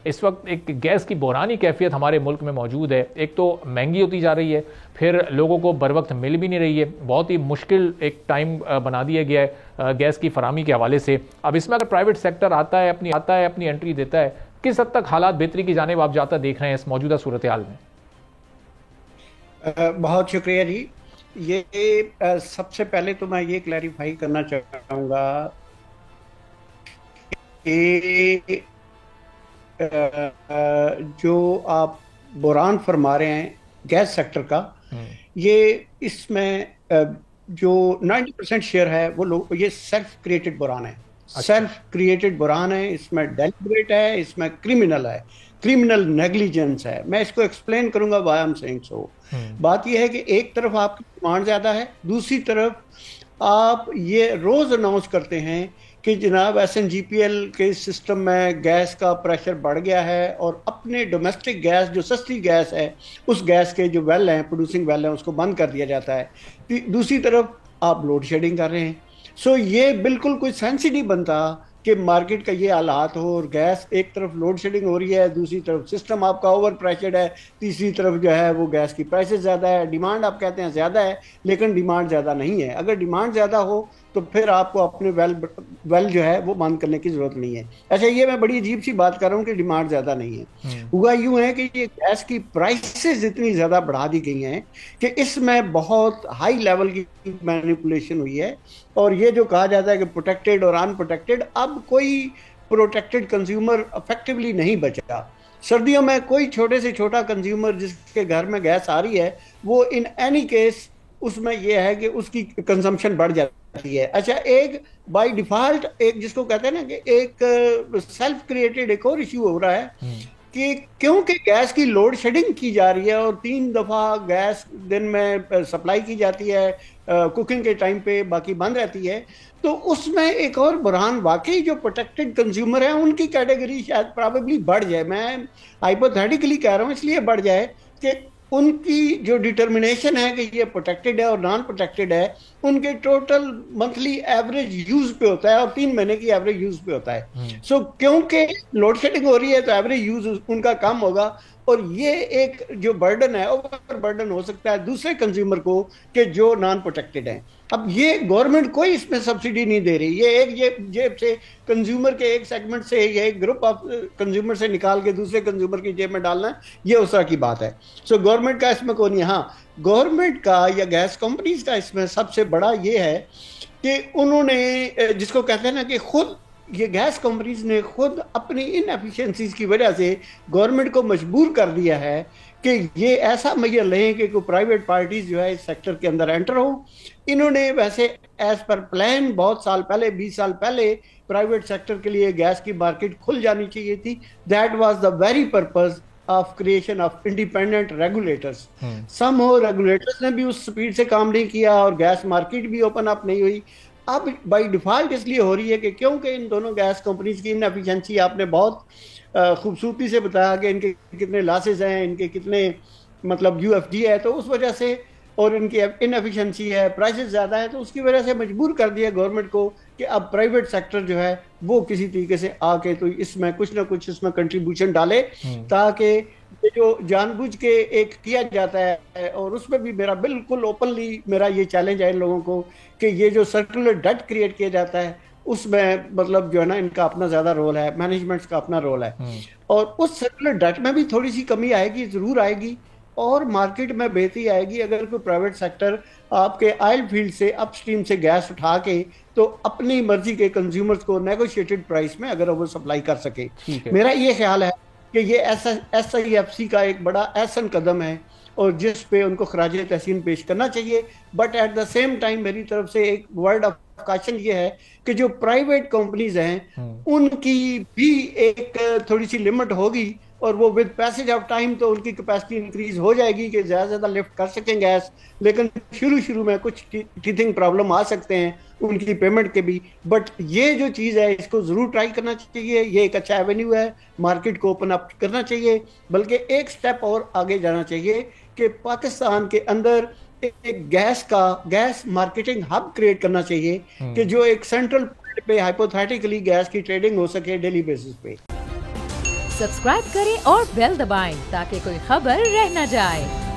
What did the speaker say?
इस वक्त एक गैस की बहरानी कैफियत हमारे मुल्क में मौजूद है। एक तो महंगी होती जा रही है, फिर लोगों को बर वक्त मिल भी नहीं रही है, बहुत ही मुश्किल एक टाइम बना दिया गया है गैस की फरामी के हवाले से। अब इसमें अगर प्राइवेट सेक्टर आता है, अपनी एंट्री देता है, किस हद तक हालात बेहतरी की जानिब आप जाता देख रहे हैं इस मौजूदा सूरत हाल में? बहुत शुक्रिया जी। ये सबसे पहले तो मैं ये क्लैरिफाई करना चाहूँगा कि जो आप बुरान फरमा रहे हैं गैस सेक्टर का, ये इसमें जो 90% शेयर है वो लोग, ये सेल्फ क्रिएटेड बुरान है। सेल्फ क्रिएटेड बुरान है, इसमें डेलिब्रेट है, इसमें क्रिमिनल है, क्रिमिनल नेग्लिजेंस है। मैं इसको एक्सप्लेन करूंगा why I am saying so. बात यह है कि एक तरफ आपकी डिमांड ज्यादा है, दूसरी तरफ आप ये रोज अनाउंस करते हैं कि जनाब SNGPL के सिस्टम में गैस का प्रेशर बढ़ गया है और अपने डोमेस्टिक गैस जो सस्ती गैस है, उस गैस के जो वेल हैं, प्रोड्यूसिंग वेल हैं, उसको बंद कर दिया जाता है। दूसरी तरफ आप लोड शेडिंग कर रहे हैं। सो ये बिल्कुल कोई सेंस ही नहीं बनता कि मार्केट का ये हालात हो और गैस एक तरफ लोड शेडिंग हो रही है, दूसरी तरफ सिस्टम आपका ओवर प्रेशर्ड है, तीसरी तरफ जो है वो गैस की प्राइसेस ज़्यादा है, डिमांड आप कहते हैं ज़्यादा है लेकिन डिमांड ज़्यादा नहीं है। अगर डिमांड ज़्यादा हो तो फिर आपको अपने वेल जो है वो बंद करने की ज़रूरत नहीं है। अच्छा, ये मैं बड़ी अजीब सी बात कर रहा हूँ कि डिमांड ज़्यादा नहीं है। हुआ यूँ है कि ये गैस की प्राइसेस इतनी ज़्यादा बढ़ा दी गई हैं कि इसमें बहुत हाई लेवल की मैनिपुलेशन हुई है। और ये जो कहा जाता है कि प्रोटेक्टेड और अनप्रोटेक्टेड, अब कोई प्रोटेक्टेड कंज्यूमर इफेक्टिवली नहीं बचा। सर्दियों में कोई छोटे से छोटा कंज्यूमर जिसके घर में गैस आ रही है, वो इन एनी केस उसमें यह है कि उसकी कंजम्पशन बढ़ जाती है। अच्छा, एक बाय डिफॉल्ट एक जिसको कहते हैं ना कि एक सेल्फ क्रिएटेड एक और इश्यू हो रहा है कि क्योंकि गैस की लोड शेडिंग की जा रही है और 3 दफा गैस दिन में सप्लाई की जाती है, कुकिंग के टाइम पे बाकी बंद रहती है, तो उसमें एक और बुरहान वाकई जो प्रोटेक्टेड कंज्यूमर है उनकी कैटेगरी शायद प्रॉबेबली बढ़ जाए। मैं हाइपोथेटिकली कह रहा हूँ इसलिए बढ़ जाए कि उनकी जो डिटर्मिनेशन है कि ये प्रोटेक्टेड है और नॉन प्रोटेक्टेड है, उनके टोटल मंथली एवरेज यूज पे होता है और 3 महीने की एवरेज यूज पे होता है। सो क्योंकि लोड शेडिंग हो रही है तो एवरेज यूज उनका कम होगा और ये एक जो बर्डन है, ओवर बर्डन हो सकता है दूसरे कंज्यूमर को कि जो नॉन प्रोटेक्टेड हैं। अब ये गवर्नमेंट कोई इसमें सब्सिडी नहीं दे रही, ये एक जेब से कंज्यूमर के एक सेगमेंट से या एक ग्रुप ऑफ कंज्यूमर से निकाल के दूसरे कंज्यूमर की जेब में डालना, ये उस तरह की बात है। सो गवर्नमेंट का इसमें कोई नहीं। हाँ, गवर्नमेंट का या गैस कंपनीज का इसमें सबसे बड़ा ये है कि उन्होंने जिसको कहते हैं ना कि खुद ये गैस कंपनीज ने खुद अपनी इनएफिशिएंसीज की वजह से गवर्नमेंट को मजबूर कर दिया है कि ये ऐसा मैयर लें कि कोई प्राइवेट पार्टीज जो है इस सेक्टर के अंदर एंटर हो। इन्होंने वैसे एज पर प्लान बहुत साल पहले, 20 साल पहले प्राइवेट सेक्टर के लिए गैस की मार्केट खुल जानी चाहिए थी। That was the very purpose of creation of independent regulators. Somehow regulators ने भी उस स्पीड से काम नहीं किया और गैस मार्केट भी ओपन अप नहीं हुई। अब बाई डिफॉल्ट इसलिए हो रही है कि क्योंकि इन दोनों गैस कंपनीज की इनएफिशिएंसी, आपने बहुत खूबसूरती से बताया कि इनके कितने लॉसेज हैं, इनके कितने मतलब UFG है, तो उस वजह से, और इनकी इनएफिशिएंसी है, प्राइसेस ज़्यादा है, तो उसकी वजह से मजबूर कर दिया गवर्नमेंट को कि अब प्राइवेट सेक्टर जो है वो किसी तरीके से आके तो इसमें कुछ ना कुछ इसमें कंट्रीब्यूशन डाले, ताकि ये जो जानबूझ के एक किया जाता है। और उसमें भी मेरा बिल्कुल ओपनली मेरा ये चैलेंज है इन लोगों को कि ये जो सर्कुलर डेट क्रिएट किया जाता है उसमें मतलब जो है ना इनका अपना ज्यादा रोल है, मैनेजमेंट का अपना रोल है। और उस सर्कुलर डेट में भी थोड़ी सी कमी आएगी, जरूर आएगी, और मार्केट में बेहतरी आएगी अगर कोई प्राइवेट सेक्टर आपके ऑयल फील्ड से अपस्ट्रीम से गैस उठा के तो अपनी मर्जी के कंज्यूमर्स को नेगोशिएटेड प्राइस में अगर वो सप्लाई कर सके। मेरा ये ख्याल है कि ये SIFC का एक बड़ा अहसन कदम है और जिस पे उनको खराज तहसीन पेश करना चाहिए। But at the same time मेरी तरफ से एक वर्ड ऑफ कॉशन ये है कि जो प्राइवेट कंपनीज हैं उनकी भी एक थोड़ी सी लिमिट होगी और वो विद पैसेज ऑफ टाइम तो उनकी कैपेसिटी इंक्रीज हो जाएगी कि ज़्यादा से ज़्यादा लिफ्ट कर सकें गैस। लेकिन शुरू में कुछ टीथिंग प्रॉब्लम आ सकते हैं उनकी पेमेंट के भी। बट ये जो चीज़ है इसको ज़रूर ट्राई करना चाहिए, ये एक अच्छा एवेन्यू है, मार्केट को ओपन अप करना चाहिए। बल्कि एक स्टेप और आगे जाना चाहिए कि पाकिस्तान के अंदर एक गैस मार्केटिंग हब क्रिएट करना चाहिए कि जो एक सेंट्रल पे हाइपोथेटिकली गैस की ट्रेडिंग हो सके डेली बेसिस पे। सब्सक्राइब करें और बेल दबाएं ताकि कोई खबर रह न जाए।